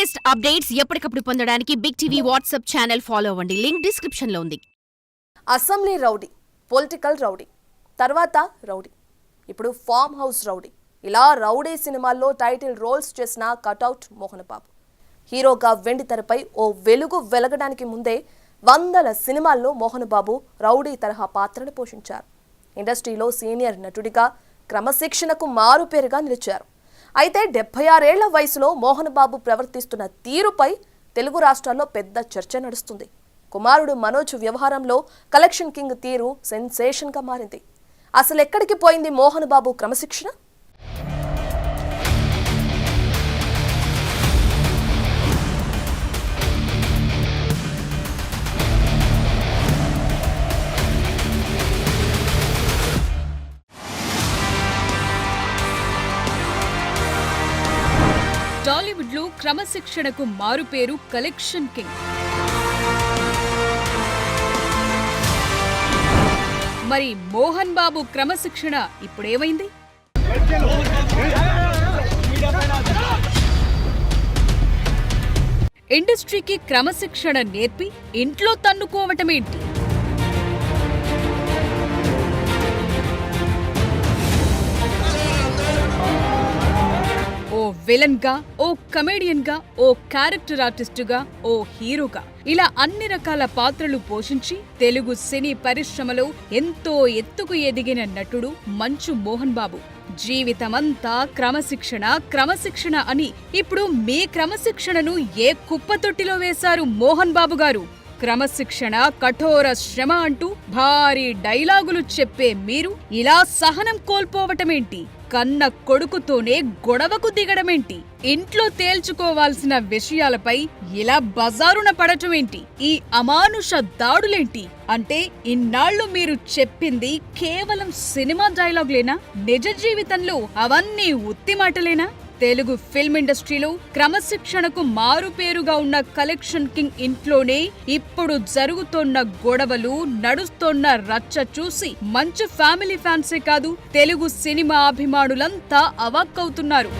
Latest updates ఎప్పటికప్పుడు పొందడానికి big TV WhatsApp channel follow అవ్వండి. లింక్ డిస్క్రిప్షన్ లో ఉంది. అసెంబ్లీ రౌడీ, పొలిటికల్ రౌడీ, తర్వాత రౌడీ, ఇప్పుడు ఫామ్ హౌస్ రౌడీ. ఇలా రౌడీ సినిమాల్లో టైటిల్ రోల్స్ చేసిన కటౌట్ మోహన్ బాబు హీరోగా వెండి తెరపై ఓ వెలుగు వెలగడానికి ముందే వందల సినిమాల్లో మోహన్ బాబు రౌడీ తరహా పాత్రను పోషించారు. ఇండస్ట్రీలో సీనియర్ నటుడిగా క్రమశిక్షణకు మారుపేరుగా నిలిచారు. అయితే 76 ఏళ్ల వయసులో మోహన్ బాబు ప్రవర్తిస్తున్న తీరుపై తెలుగు రాష్ట్రాల్లో పెద్ద చర్చ నడుస్తుంది. కుమారుడు మనోజ్ వ్యవహారంలో కలెక్షన్ కింగ్ తీరు సెన్సేషన్గా మారింది. అసలు ఎక్కడికి పోయింది మోహన్ బాబు క్రమశిక్షణ? టాలీవుడ్ లో క్రమశిక్షణకు మారుపేరు కలెక్షన్ కింగ్. మరి మోహన్ బాబు క్రమశిక్షణ ఇప్పుడేమైంది? ఇండస్ట్రీకి క్రమశిక్షణ నేర్పి ఇంట్లో తన్నుకోవటమేంటి? ఓ విలన్ గా, ఓ కమెడియన్ గా, ఓ క్యారెక్టర్ ఆర్టిస్టుగా, ఓ హీరోగా, ఇలా అన్ని రకాల పాత్రలు పోషించి తెలుగు సినీ పరిశ్రమలో ఎంతో ఎత్తుకు ఎదిగిన నటుడు మంచు మోహన్ బాబు. జీవితమంతా క్రమశిక్షణ క్రమశిక్షణ అని ఇప్పుడు మీ క్రమశిక్షణను ఏ కుప్పతొట్టిలో వేశారు మోహన్ బాబు గారు? క్రమశిక్షణ కఠోర శ్రమ అంటూ భారీ డైలాగులు చెప్పే మీరు ఇలా సహనం కోల్పోవటమేంటి? కన్న కొడుకుతోనే గొడవకు దిగడమేంటి? ఇంట్లో తేల్చుకోవాల్సిన విషయాలపై ఇలా బజారున పడటమేంటి? ఈ అమానుష దాడులేంటి? అంటే ఇన్నాళ్లు మీరు చెప్పింది కేవలం సినిమా డైలాగులేనా? నిజ జీవితంలో అవన్నీ ఉత్తి మాటలేనా? తెలుగు ఫిల్మ్ ఇండస్ట్రీలో క్రమశిక్షణకు మారుపేరుగా ఉన్న కలెక్షన్ కింగ్ ఇంట్లోనే ఇప్పుడు జరుగుతోన్న గొడవలు, నడుస్తోన్న రచ్చ చూసి మంచి ఫ్యామిలీ ఫ్యాన్సే కాదు, తెలుగు సినిమా అభిమానులంతా అవాక్కవుతున్నారు.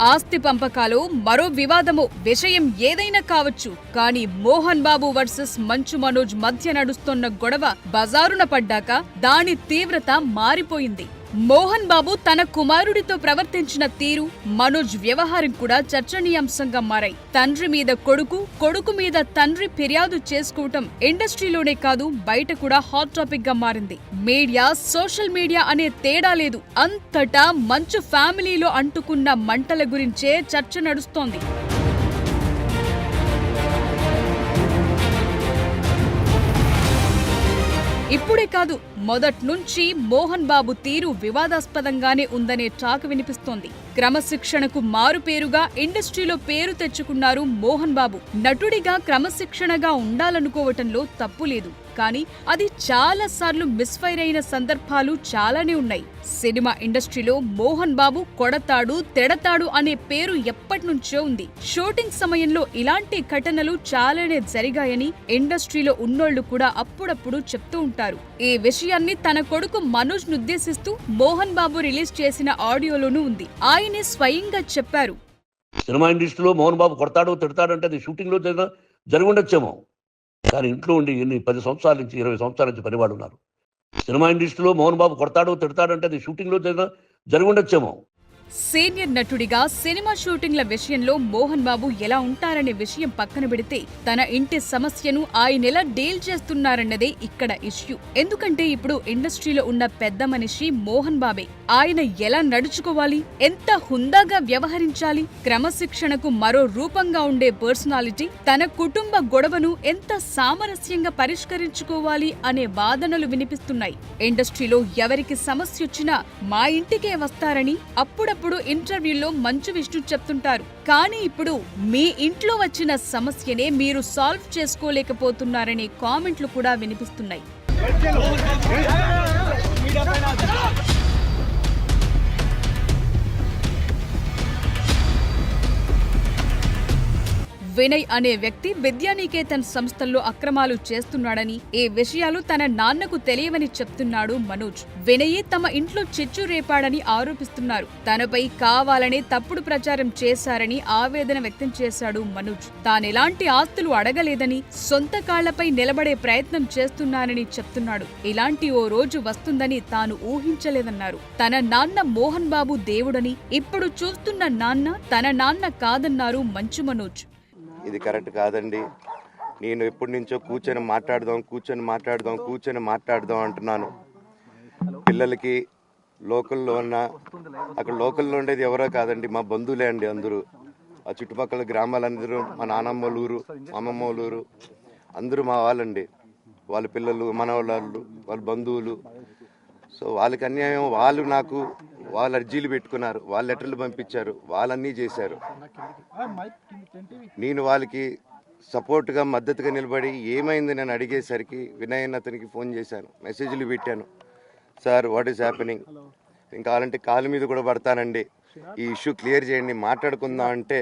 ఆస్తి పంపకాలు, మరో వివాదము, విషయం ఏదైనా కావచ్చు, కానీ మోహన్ బాబు వర్సెస్ మంచు మనోజ్ మధ్య నడుస్తున్న గొడవ బజారున పడ్డాక దాని తీవ్రత మారిపోయింది. మోహన్ బాబు తన కుమారుడితో ప్రవర్తించిన తీరు, మనోజ్ వ్యవహారం కూడా చర్చనీయాంశంగా మారాయి. తండ్రి మీద కొడుకు, కొడుకు మీద తండ్రి ఫిర్యాదు చేసుకోవటం ఇండస్ట్రీలోనే కాదు బయట కూడా హాట్ టాపిక్ గా మారింది. మీడియా, సోషల్ మీడియా అనే తేడా లేదు, అంతటా మంచు ఫ్యామిలీలో అంటుకున్న మంటల గురించే చర్చ నడుస్తోంది. ఇప్పుడే కాదు, మొదట్నుంచి మోహన్ బాబు తీరు వివాదాస్పదంగానే ఉందనే టాక్ వినిపిస్తోంది. క్రమశిక్షణకు మారుపేరుగా ఇండస్ట్రీలో పేరు తెచ్చుకున్నారు మోహన్ బాబు. నటుడిగా క్రమశిక్షణగా ఉండాలనుకోవటంలో తప్పు లేదు, కానీ అది చాలా సార్లు మిస్ఫైర్ అయిన సందర్భాలు చాలానే ఉన్నాయి. సినిమా ఇండస్ట్రీలో మోహన్ బాబు కొడతాడు, తెడతాడు అనే పేరు ఎప్పటినుంచో ఉంది. షూటింగ్ సమయంలో ఇలాంటి ఘటనలు చాలానే జరిగాయని ఇండస్ట్రీలో ఉన్నోళ్లు కూడా అప్పుడప్పుడు చెప్తూ ఉంటారు. ఈ విషయాన్ని తన కొడుకు మనోజ్ నుద్దేశిస్తూ మోహన్ బాబు రిలీజ్ చేసిన ఆడియోలోనూ ఉంది. ఆయనే స్వయంగా చెప్పారు, సినిమా ఇండస్ట్రీలో మోహన్ బాబు కొడతాడు, తిడతాడు అంటే అది షూటింగ్ లో జరిగి ఉండొచ్చేమో, కానీ ఇంట్లో ఉండి 10 సంవత్సరాల నుంచి 20 సంవత్సరాల నుంచి పనివాడు ఉన్నారు. సినిమా ఇండస్ట్రీలో మోహన్ బాబు కొడతాడు, తిడతాడు అంటే అది షూటింగ్ లో జరిగి ఉండొచ్చేమో. సీనియర్ నటుడిగా సినిమా షూటింగ్ల విషయంలో మోహన్ బాబు ఎలా ఉంటారనే విషయం పక్కన పెడితే తన ఇంటి సమస్యను ఆయన ఎలా డీల్ చేస్తున్నారన్నదే ఇక్కడ ఇష్యూ. ఎందుకంటే ఇప్పుడు ఇండస్ట్రీలో ఉన్న పెద్ద మనిషి మోహన్ బాబే. ఆయన ఎలా నడుచుకోవాలి, ఎంత హుందాగా వ్యవహరించాలి, క్రమశిక్షణకు మరో రూపంగా ఉండే పర్సనాలిటీ, తన కుటుంబ గొడవను ఎంత సామరస్యంగా పరిష్కరించుకోవాలి అనే వాదనలు వినిపిస్తున్నాయి. ఇండస్ట్రీలో ఎవరికి సమస్యొచ్చినా మా ఇంటికే వస్తారని అప్పుడప్పుడు ఇంటర్వ్యూల్లో మంచు విష్ణు చెప్తుంటారు. కానీ ఇప్పుడు మీ ఇంట్లో వచ్చిన సమస్యనే మీరు సాల్వ్ చేసుకోలేకపోతున్నారనే కామెంట్లు కూడా వినిపిస్తున్నాయి. వినయ్ అనే వ్యక్తి విద్యానికేతన్ సంస్థల్లో అక్రమాలు చేస్తున్నాడని, ఈ విషయాలు తన నాన్నకు తెలియవని చెప్తున్నాడు మనోజ్. వినయే తమ ఇంట్లో చిచ్చు రేపాడని ఆరోపిస్తున్నారు. తనపై కావాలనే తప్పుడు ప్రచారం చేశారని ఆవేదన వ్యక్తం చేశాడు మనోజ్. తానెలాంటి ఆస్తులు అడగలేదని, సొంత కాళ్లపై నిలబడే ప్రయత్నం చేస్తున్నానని చెప్తున్నాడు. ఇలాంటి ఓ రోజు వస్తుందని తాను ఊహించలేదన్నారు. తన నాన్న మోహన్ బాబు దేవుడని, ఇప్పుడు చూస్తున్న నాన్న తన నాన్న కాదన్నారు మంచు మనోజ్. ఇది కరెక్ట్ కాదండి. నేను ఎప్పటి నుంచో కూర్చొని మాట్లాడదాం అంటున్నాను. పిల్లలకి లోకల్లో అక్కడ లోకల్లో ఉండేది ఎవరో కాదండి, మా బంధువులే అండి. అందరూ ఆ చుట్టుపక్కల గ్రామాలందరూ, మా నానమ్మ ఊరు, మా అమ్మమ్మ ఊరు అందరూ మా వాళ్ళండి. వాళ్ళ పిల్లలు, మనవాళ్ళు, వాళ్ళ బంధువులు. సో వాళ్ళకి అన్యాయం, వాళ్ళు అర్జీలు పెట్టుకున్నారు, వాళ్ళ లెటర్లు పంపించారు, వాళ్ళన్నీ చేశారు. నేను వాళ్ళకి సపోర్ట్గా మద్దతుగా నిలబడి ఏమైంది నేను అడిగేసరికి వినయ్ అతనికి ఫోన్ చేశాను, మెసేజ్లు పెట్టాను. సార్ వాట్ ఈస్ హ్యాపెనింగ్, ఇంకా కావాలంటే కాలు మీద కూడా పడతానండి, ఈ ఇష్యూ క్లియర్ చేయండి, మాట్లాడుకుందాం అంటే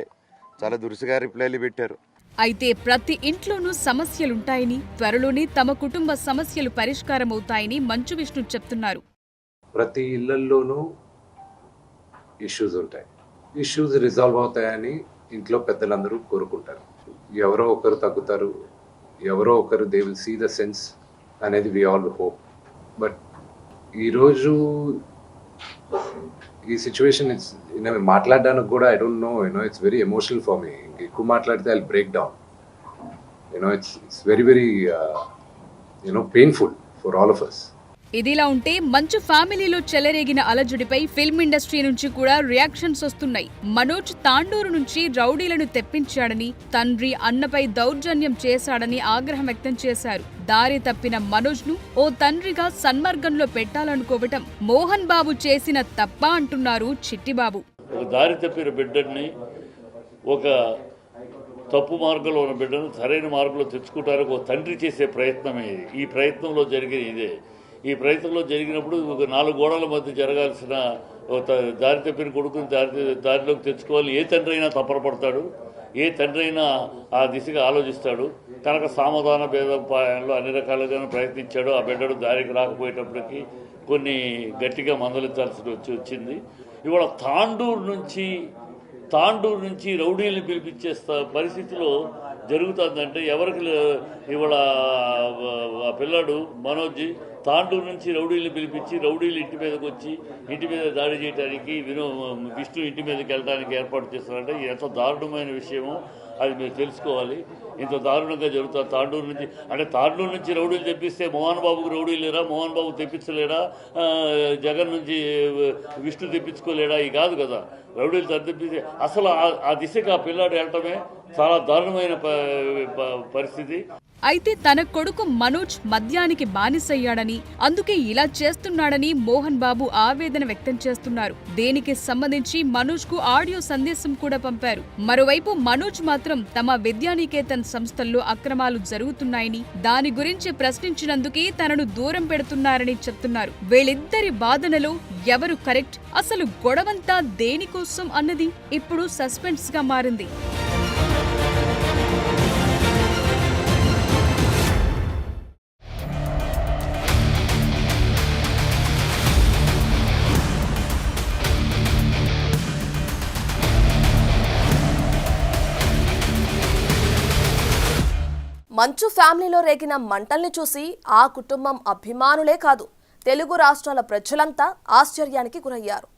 చాలా దురుసుగా రిప్లైలు పెట్టారు. అయితే ప్రతి ఇంట్లోనూ సమస్యలుంటాయని, త్వరలోనే తమ కుటుంబ సమస్యలు పరిష్కారమవుతాయని మంచు విష్ణు చెప్తున్నారు. ప్రతి ఇళ్లల్లోనూ ఇష్యూస్ ఉంటాయి. ఇష్యూస్ రిజాల్వ్ అవుతాయని ఇంట్లో పెద్దలందరూ కోరుకుంటారు. ఎవరో ఒకరు తగ్గుతారు, ఎవరో ఒకరు they will see the sense అనేది వి ఆల్ హోప్. బట్ ఈరోజు ఈ సిచ్యువేషన్ మాట్లాడడానికి కూడా I don't know, it's very emotional for me. ఎక్కువ మాట్లాడితే I break down. It's very very painful for all of us. ఇదిలా ఉంటే మంచు ఫ్యామిలీలో చెలరేగిన అలజడిపై ఫిల్మ్ ఇండస్ట్రీ నుంచి కూడా రియాక్షన్స్ వస్తున్నాయి. మనోజ్ తాండూరు నుంచి రౌడీలను తెప్పించాడని, తండ్రి అన్నపై దౌర్జన్యం చేశాడని ఆగ్రహం వ్యక్తం చేశారు. దారి తప్పిన మనోజ్ ను ఓ తండ్రిగా సన్మార్గంలో పెట్టాలనుకోవటం మోహన్ బాబు చేసిన తప్ప అంటున్నారు చిట్టిబాబు. దారి తప్పిన బిడ్డని, ఒక తప్పు మార్గంలో ఉన్న బిడ్డను సరైన మార్గంలో తెచ్చుకుంటానికి ఒక తండ్రి చేసే ప్రయత్నమే ఇది. ఈ ప్రయత్నంలో జరిగిన ఇదే. ఈ ప్రయత్నంలో జరిగినప్పుడు ఒక 4 గోడల మధ్య జరగాల్సిన దారి తప్పిన కొడుకుని దారిలోకి తెచ్చుకోవాలి. ఏ తండ్రి అయినా తప్పరపడతాడు, ఏ తండ్రి అయినా ఆ దిశగా ఆలోచిస్తాడు. కనుక సామధాన భేదోపాయంలో అన్ని రకాలుగానే ప్రయత్నించాడు. ఆ బిడ్డడు దారికి రాకపోయేటప్పటికి కొన్ని గట్టిగా మందలించాల్సి వచ్చింది. ఇవాళ తాండూరు నుంచి రౌడీలను పిలిపించే పరిస్థితిలో జరుగుతుందంటే ఎవరికి ఇవాళ ఆ పిల్లాడు మనోజ్ తాండూరు నుంచి రౌడీలను పిలిపించి రౌడీలు ఇంటి మీదకి వచ్చి ఇంటి మీద దాడి చేయడానికి విష్ణు ఇంటి మీదకి వెళ్ళడానికి ఏర్పాటు చేస్తారంటే ఎంత దారుణమైన విషయమో అది మీరు తెలుసుకోవాలి. ఇంత దారుణంగా జరుగుతుంది. తాండూరు నుంచి రౌడీలు తెప్పిస్తే మోహన్ బాబుకు రౌడీలు లేరా, మోహన్ బాబు తెప్పించలేడా, జగన్ నుంచి విష్ణు తెప్పించుకోలేడా? ఈ కాదు కదా, రౌడీలు తెప్పిస్తే అసలు ఆ దిశగా ఆ పిల్లాడు వెళ్ళటమే చాలా దారుణమైన పరిస్థితి. అయితే తన కొడుకు మనోజ్ మద్యానికి బానిసయ్యాడని, అందుకే ఇలా చేస్తున్నాడని మోహన్ బాబు ఆవేదన వ్యక్తం చేస్తున్నారు. దీనికి సంబంధించి మనోజ్ కు ఆడియో సందేశం కూడా పంపారు. మరోవైపు మనోజ్ మాత్రం తమ విద్యానికేతన్ సంస్థల్లో అక్రమాలు జరుగుతున్నాయని, దాని గురించి ప్రశ్నించినందుకే తనను దూరం పెడుతున్నారని చెప్తున్నారు. వీళ్ళిద్దరి వాదనలో ఎవరు కరెక్ట్, అసలు గొడవంతా దేనికోసం అన్నది ఇప్పుడు సస్పెన్స్ గా మారింది. మంచు ఫ్యామిలీలో రేగిన మంటల్ని చూసి ఆ కుటుంబం అభిమానులే కాదు, తెలుగు రాష్ట్రాల ప్రజలంతా ఆశ్చర్యానికి గురయ్యారు.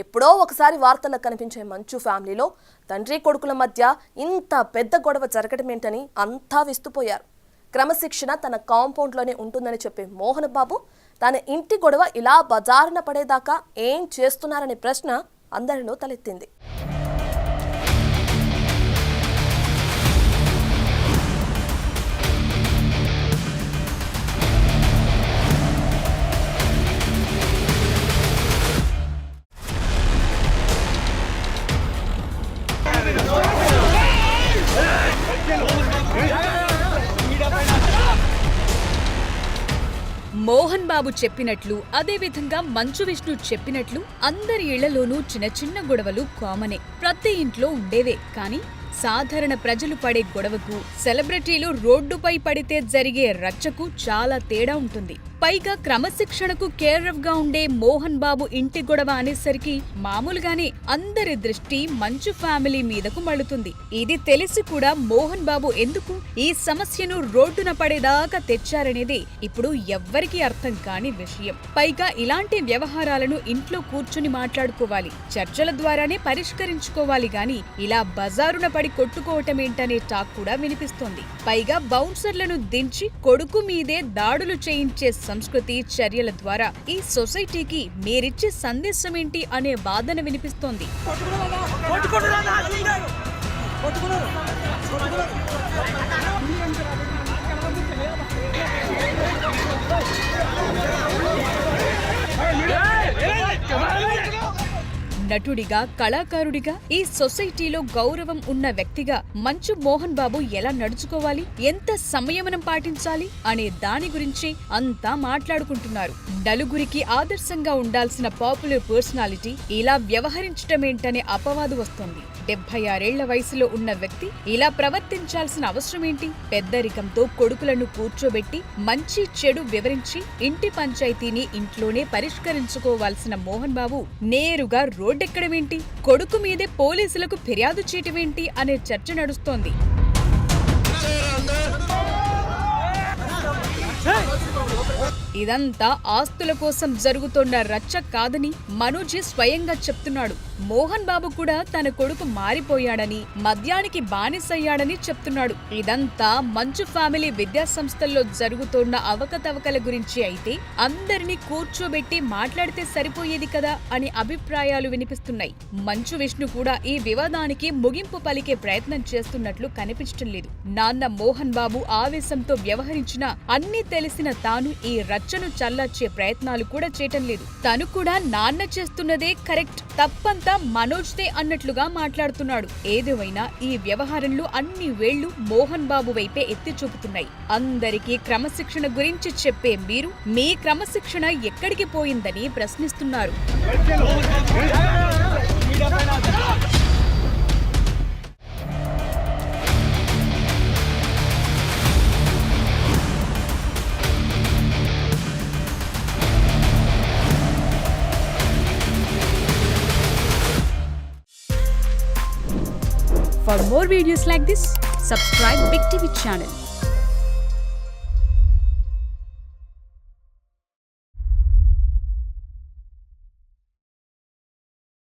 ఎప్పుడో ఒకసారి వార్తల్లో కనిపించే మంచు ఫ్యామిలీలో తండ్రి కొడుకుల మధ్య ఇంత పెద్ద గొడవ జరగటమేంటని అంతా విస్తుపోయారు. క్రమశిక్షణ తన కాంపౌండ్లోనే ఉంటుందని చెప్పే మోహన్ బాబు తన ఇంటి గొడవ ఇలా బజారున పడేదాకా ఏం చేస్తున్నారనే ప్రశ్న అందరిలో తలెత్తింది. మోహన్ బాబు చెప్పినట్లు, అదేవిధంగా మంచు విష్ణు చెప్పినట్లు అందరి ఇళ్లలోనూ చిన్న చిన్న గొడవలు కామనే, ప్రతి ఇంట్లో ఉండేవే. కానీ సాధారణ ప్రజలు పడే గొడవకు, సెలబ్రిటీలు రోడ్డుపై పడితే జరిగే రచ్చకు చాలా తేడా ఉంటుంది. పైగా క్రమశిక్షణకు కేర్ఎఫ్ గా ఉండే మోహన్ బాబు ఇంటి గొడవ అనేసరికి మామూలుగానే అందరి దృష్టి మంచు ఫ్యామిలీ మీదకు మళ్ళుతుంది. ఇది తెలిసి కూడా మోహన్ బాబు ఎందుకు ఈ సమస్యను రోడ్డున పడేదాకా తెచ్చారనేది ఇప్పుడు ఎవ్వరికీ అర్థం కాని విషయం. పైగా ఇలాంటి వ్యవహారాలను ఇంట్లో కూర్చుని మాట్లాడుకోవాలి, చర్చల ద్వారానే పరిష్కరించుకోవాలి గాని ఇలా బజారున పడి కొట్టుకోవటమేంటనే టాక్ కూడా వినిపిస్తోంది. పైగా బౌన్సర్లను దించి కొడుకు మీదే దాడులు చేయించే సంస్కృతి చర్యల ద్వారా ఈ సొసైటీకి మీరిచ్చే సందేశమేంటి అనే వాదన వినిపిస్తోంది. నటుడిగా, కళాకారుడిగా, ఈ సొసైటీలో గౌరవం ఉన్న వ్యక్తిగా మంచు మోహన్ బాబు ఎలా నడుచుకోవాలి, ఎంత సంయమనం పాటించాలి అనే దాని గురించి అంతా మాట్లాడుకుంటున్నారు. నలుగురికి ఆదర్శంగా ఉండాల్సిన పాపులర్ పర్సనాలిటీ ఇలా వ్యవహరించటమేంటనే అపవాదు వస్తోంది. 76 ఏళ్ల వయసులో ఉన్న వ్యక్తి ఇలా ప్రవర్తించాల్సిన అవసరమేంటి? పెద్దరికంతో కొడుకులను కూర్చోబెట్టి మంచి చెడు వివరించి ఇంటి పంచాయతీని ఇంట్లోనే పరిష్కరించుకోవాల్సిన మోహన్ బాబు నేరుగా రోడ్డెక్కడమేంటి, కొడుకు మీదే పోలీసులకు ఫిర్యాదు చేయటమేంటి అనే చర్చ నడుస్తోంది. ఇదంతా ఆస్తుల కోసం జరుగుతోన్న రచ్చ కాదని మనోజ్ స్వయంగా చెప్తున్నాడు. మోహన్ బాబు కూడా తన కొడుకు మారిపోయాడని, మద్యానికి బానిసయ్యాడని చెప్తున్నాడు. ఇదంతా మంచు ఫ్యామిలీ విద్యా సంస్థల్లో జరుగుతోన్న అవకతవకల గురించి అయితే అందరినీ కూర్చోబెట్టి మాట్లాడితే సరిపోయేది కదా అని అభిప్రాయాలు వినిపిస్తున్నాయి. మంచు విష్ణు కూడా ఈ వివాదానికి ముగింపు పలికే ప్రయత్నం చేస్తున్నట్లు కనిపించడం లేదు. నాన్న మోహన్ బాబు ఆవేశంతో వ్యవహరించినా అన్నీ తెలిసిన తాను ఈ రచ్చను చల్లార్చే ప్రయత్నాలు కూడా చేయటం లేదు. తను కూడా నాన్న చేస్తున్నదే కరెక్ట్, తప్పంతా మనోజ్దే అన్నట్లుగా మాట్లాడుతున్నాడు. ఏదేమైనా ఈ వ్యవహారంలో అన్ని వేళ్లు మోహన్ బాబు వైపే ఎత్తి చూపుతున్నాయి. అందరికీ క్రమశిక్షణ గురించి చెప్పే మీరు మీ క్రమశిక్షణ ఎక్కడికి పోయిందని ప్రశ్నిస్తున్నారు. For more videos like this, subscribe Big TV channel.